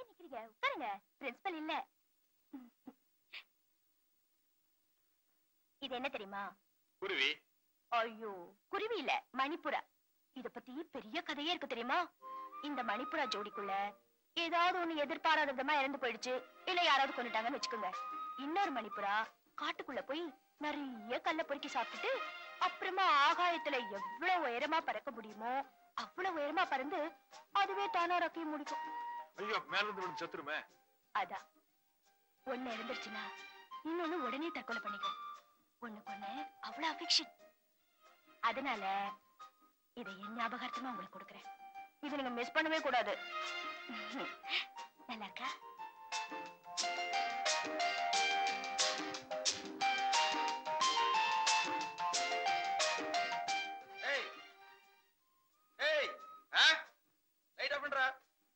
நிக்கிறீங்க? உட்காருங்க. பிரின்சிபல் இல்ல. இது என்ன தெரியுமா? குருவி. ஐயோ, குருவி இல்ல, மணிப்புறா. இத பத்தி பெரிய கதையே இருக்கு தெரியுமா? இந்த மணிப்புறா ஜோடிக்குள்ள ஏதாவது ஒண்ணு எதிர்பாராத விதமா இறந்து போயிடுச்சு, இல்ல யாராவது கொண்டுட்டாங்கன்னு வச்சுக்கோங்க. இன்னொரு மணிப்புறா காட்டுக்குள்ள போய் நிறைய கல்ல பொறுக்கி சாப்பிட்டுட்டு அப்புறமா ஆகாயத்துல எவ்வளவு உயரமா பறக்க முடியுமோ அவ்வளவு உயரமா பறந்து அதுவே தானா ரக்கையை முடிக்கும். ஐயோ, மேல இருந்து விழுந்து செத்துருமே. அதான், ஒண்ணு இறந்துருச்சுன்னா இன்னொன்னு உடனே தற்கொலை பண்ணிக்கும். ஒண்ணுக்கு ஒண்ணு அவ்வளவு அஃபெக்ஷன். அதனால இதை என் ஞாபகார்த்தமா உங்களுக்கு கொடுக்குறேன். இதை நீங்க மிஸ் பண்ணவே கூடாது. நல்லா இருக்கா?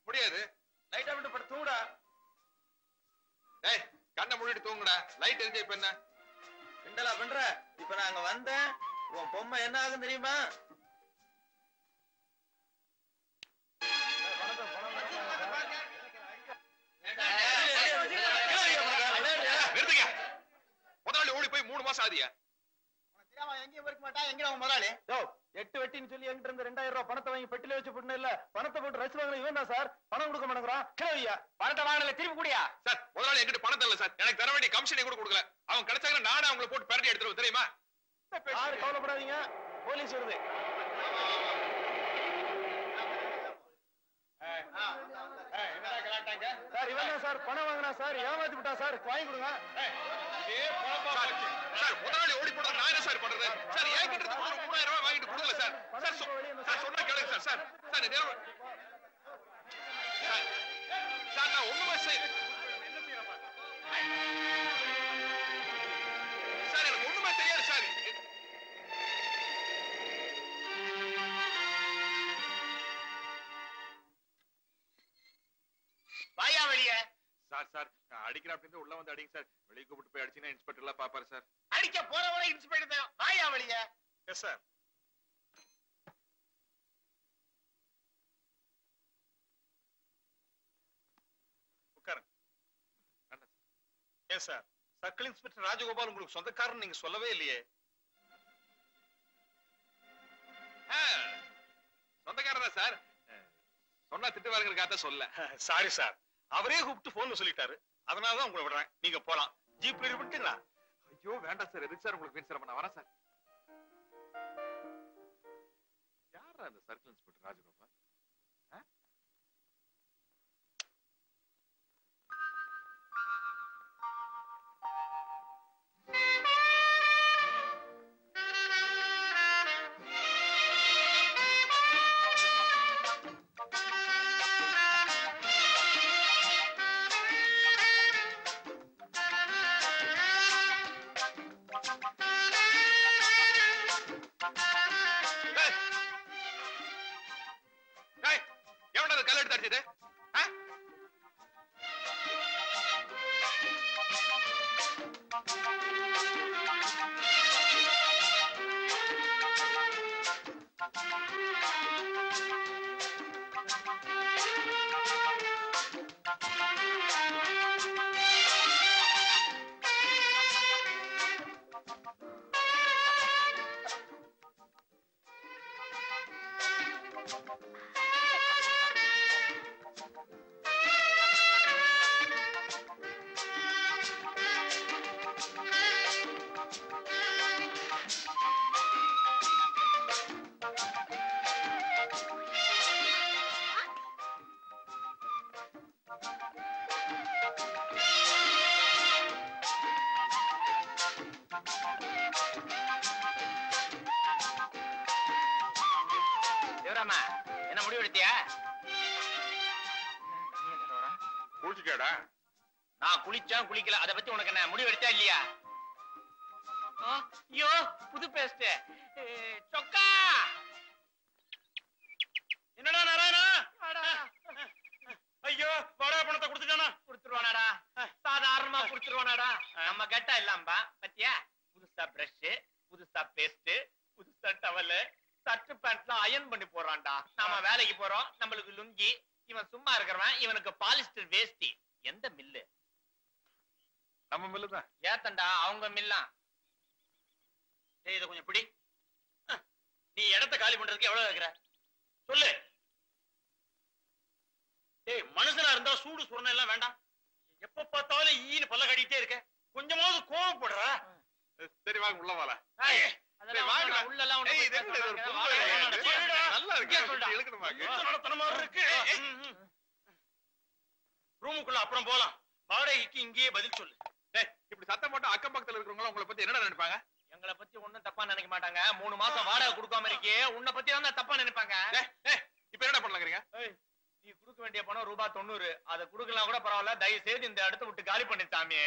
முடியாது. லைட் ஆஃப் பண்ணி தூங்குடா. டேய், கண்ணை மூடிட்டு தூங்குடா. லைட் எரிஞ்சு இப்ப என்ன கிண்டலா பண்ற? இப்ப நாங்க வந்தேன், உன் பொம்மை என்ன ஆகும் தெரியுமா? முதலாளி ஓடி போய் 3 மாசம் ஆதியா? எங்கேயும் இருக்க மாட்டா. எங்க அவன் முதலாளி? 8 வெட்டின்னு சொல்லி என்கிட்ட இருந்து 2000 ரூபாய் பணத்தை வாங்கி பெட்டில வச்சு போட்டு இல்ல, பணத்தை போட்டு ரசி வாங்கல. இவன் தான் சார் பணம் கொடுக்க மாட்டேங்கிறான். கிளவியா பணத்தை வாங்கல, திருப்பி கூடியா? சார், முதலாளி என்கிட்ட பணம் தரல சார். எனக்கு தர வேண்டிய கமிஷனை கூட கொடுக்கல. அவன் கிடைச்சாங்க நானே அவங்களை போட்டு பரட்டி எடுத்துருவேன் தெரியுமா? யாரு கவலைப்படாதீங்க, போலீஸ் வருது. சார் இவன் தான் சார் பணம் வாங்கினா சார், ஏமாத்தி விட்டா சார். வாங்கி கொடுங்க. சார், முதலாளி ஓடி போட நான் என்ன சார் பண்றது? சார், என்கிட்ட இருந்து 3000 ரூபாய் வாங்கிட்டு கொடுக்கல சார். சார் சொன்னா கேளுங்க சார். சார் சார் இதே சார் நான் ஒண்ணுமே சார் எனக்கு ஒண்ணுமே தெரியாது சார். வாயா வெளிய. சார் சார் அடிக்கிற அப்படின்னு உள்ள வந்து அடிங்க சார். வெளியே கூப்பிட்டு போய் அடிச்சீங்கன்னா இன்ஸ்பெக்டர் எல்லாம் பாப்பாரு சார். அடிக்க போறவரை இன்ஸ்பெக்டர் தான். வாயா வெளிய. Yes sir. உட்காருங்க. ஏன் சார், சர்க்கிள் இன்ஸ்பெக்டர் ராஜகோபால் உங்களுக்கு சொந்தக்காரன் நீங்க சொல்லவே இல்லையே? சொந்தக்காரன் தான் சார். சொன்னா திட்டு வாங்குறதுக்காக சொல்ல. சாரி சார், அவரே கூப்பிட்டு போன்ல சொல்லிட்டாரு. அதனாலதான் உங்களை விடுறேன். நீங்க போலாம். ஜீப்ல விட்டுங்களா? ஐயோ வேண்டாம் சார். எதுக்கு சார் உங்களுக்கு வீண் சிரமம்? நான் வரேன் சார். யாரா அந்த சர்க்கிள் இன்ஸ்பெக்டர் ராஜகோபால்? என்ன முடிவு எடுத்தியா? குளிச்சுக்கடா. நான் குளிச்சேன் குளிக்கல, அதை பத்தி உனக்கு என்ன முடிவு எடுத்தா இல்லையா? ஐயோ புது பேஸ்ட் சொக்கா. என்னடா நாராயணா? ஐயோ வாடகை பணத்தை கொடுத்துட்டானா? கொடுத்துருவானாடா, சாதாரணமா கொடுத்துருவானாடா. நம்ம கெட்டா இல்லாம்பா பத்தியா? புதுசா பிரஷ், புதுசா பேஸ்ட், புதுசா டவல், சட்டு பேண்ட்லாம் அயன் பண்ணி போறான்டா. நாம வேலைக்கு போறோம், நம்மளுக்கு லுங்கி. இவன் சும்மா இருக்கிறவன், இவனுக்கு பாலிஸ்டர் வேஷ்டி. எந்த மில்லு? நம்ம மில்லு தான். ஏத்தண்டா அவங்க மில்லாம். டேய் இத கொஞ்சம் பிடி. நீ இடத்த காலி பண்றதுக்கு எவ்வளவு வைக்கிற சொல்லு. டேய் மனுஷனா இருந்தா சூடு சுரணை எல்லாம் வேண்டாம். எப்ப பார்த்தாலும் ஈன்னு பல்ல கடிட்டே இருக்க. கொஞ்சமாவது கோவப்படுறா. சரி வாங்க உள்ள வாடா. அதெல்லாம் வாங்க உள்ள எல்லாம் ஒண்ணு நல்லா இருக்கு. இழுக்கணுமா? நடத்தன மாதிரி இருக்கு. ரூமுக்குள்ள அப்புறம் போலாம். வாடகைக்கு இங்கேயே பதில் சொல்லு. டேய் இப்படி சத்தம் போட்டு அக்கம் பக்கத்துல இருக்கிறவங்க உங்களை பத்தி என்ன நினைப்பாங்க? எங்களை பத்தி ஒண்ணும் தப்பா நினைக்க மாட்டாங்க. 3 மாசம் வாடகை கொடுக்காம இருக்கே, உன்னை பத்தி தான் தப்பா நினைப்பாங்க. இப்ப என்ன பண்ணலாங்கிறீங்க? நீ கொடுக்க வேண்டிய பணம் ரூபாய் 90. அதை கொடுக்கலாம் கூட பரவாயில்ல. தயவு செய்து இந்த இடத்த விட்டு காலி பண்ணி சாமி.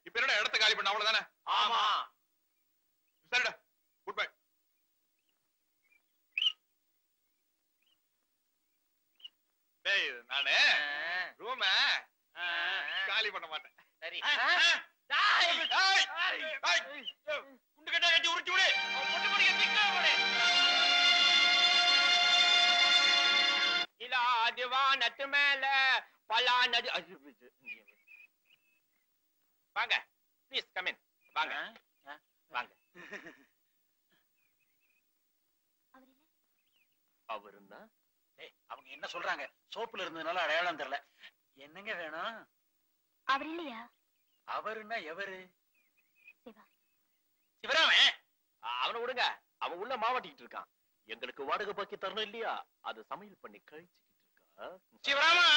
இப்ப என்ன இடத்த காலி பண்ண அவ்வளவுதானே? ஆமா சரிடா, குட் பை. டேய் நானே ரூம காலி பண்ண மாட்டேன். சரி குண்டு கட்டா கட்டி உருட்டி விடு. பொட்டு படிக்க திக்காமடே. இலா திவானத்து மேல பலா நதி. வாங்க ப்ளீஸ் கம் இன். வாங்க வாங்க. அவருன்னா அவங்க என்ன சொல்றாங்க? சோப்புல இருந்ததுனால அடையாளம் தெரியல. என்னங்க வேணும்? அவர் இல்லையா? அவருன்னா எவரு? சிவா. சிவராமன். அவனை விடுங்க. அவன் உள்ள மாவட்டிக்கிட்டு இருக்கான். எங்களுக்கு வாடகை பாக்கி தரணும் இல்லையா? அது சமையல் பண்ணி கழிச்சுக்கிட்டு இருக்கா. சிவராமா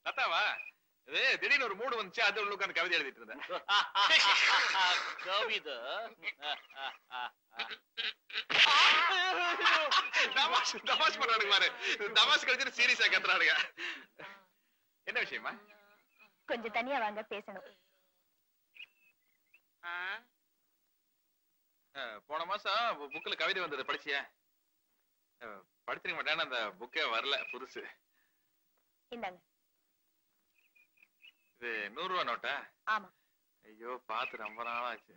லதாவா? இது திடீர்னு ஒரு மூடு வந்துச்சு, அது உள்ள உட்கார்ந்து கவிதை எழுதிட்டு இருந்தேன். கவிதை தமாஷ் பண்றானுங்க பாரு. தமாஷ் கழிச்சு சீரியஸா கத்துறானுங்க. என்ன விஷயமா? கொஞ்சம் தனியா வாங்க, பேசணும். போன மாசம் புக்ல கவிதை வந்தது, படிச்சியா? படிச்சிருக்க மாட்டேன், அந்த புக்கே வரல, புதுசு. இந்தாங்க. இது 100 ரூபா நோட்டா? ஆமா. ஐயோ பாத்து ரொம்ப நாள் ஆச்சு.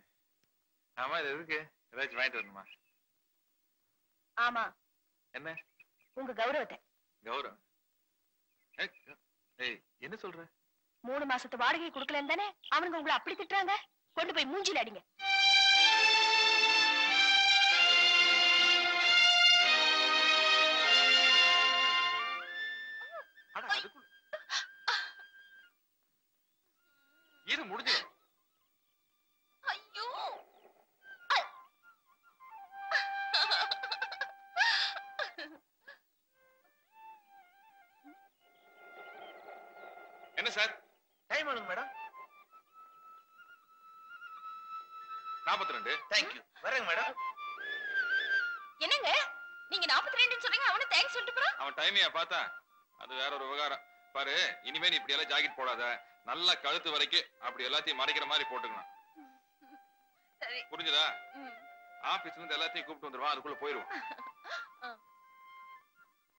ஆமா, இது எதுக்கு? ஏதாச்சும் வாங்கிட்டு வரணுமா? ஆமா. என்ன? உங்க கௌரவத்தை. கௌரவம்? ஏய் என்ன சொல்ற? 3 மாசத்து வாடகை கொடுக்கலன்னு தானே அவனுங்க உங்களை அப்படி திட்டுறாங்க. கொண்டு போய் மூஞ்சில அடிங்க. இது முடிஞ்சிடும். ஐயோ என்ன சார் டைம் ஆகுங்க மேடம். 42. தேங்க்யூ. வரேங்க மேடம். என்னங்க நீங்க 42 சொல்றீங்க, அவனு தேங்க்ஸ் சொல்லிட்டு போறான். அவன் டைமையா பார்த்தா அது வேற ஒரு விவகாரம். பாரு, இனிமே நீ இப்படி எல்லாம் ஜாக்கெட் போடாத. நல்லா கழுத்து வரைக்கும் அப்படி எல்லாத்தையும் மறைக்கிற மாதிரி போட்டுக்கணும். புரிஞ்சுதா? ஆபீஸ்ல இருந்து எல்லாத்தையும் கூப்பிட்டு வந்துருவான், அதுக்குள்ள போயிருவோம்.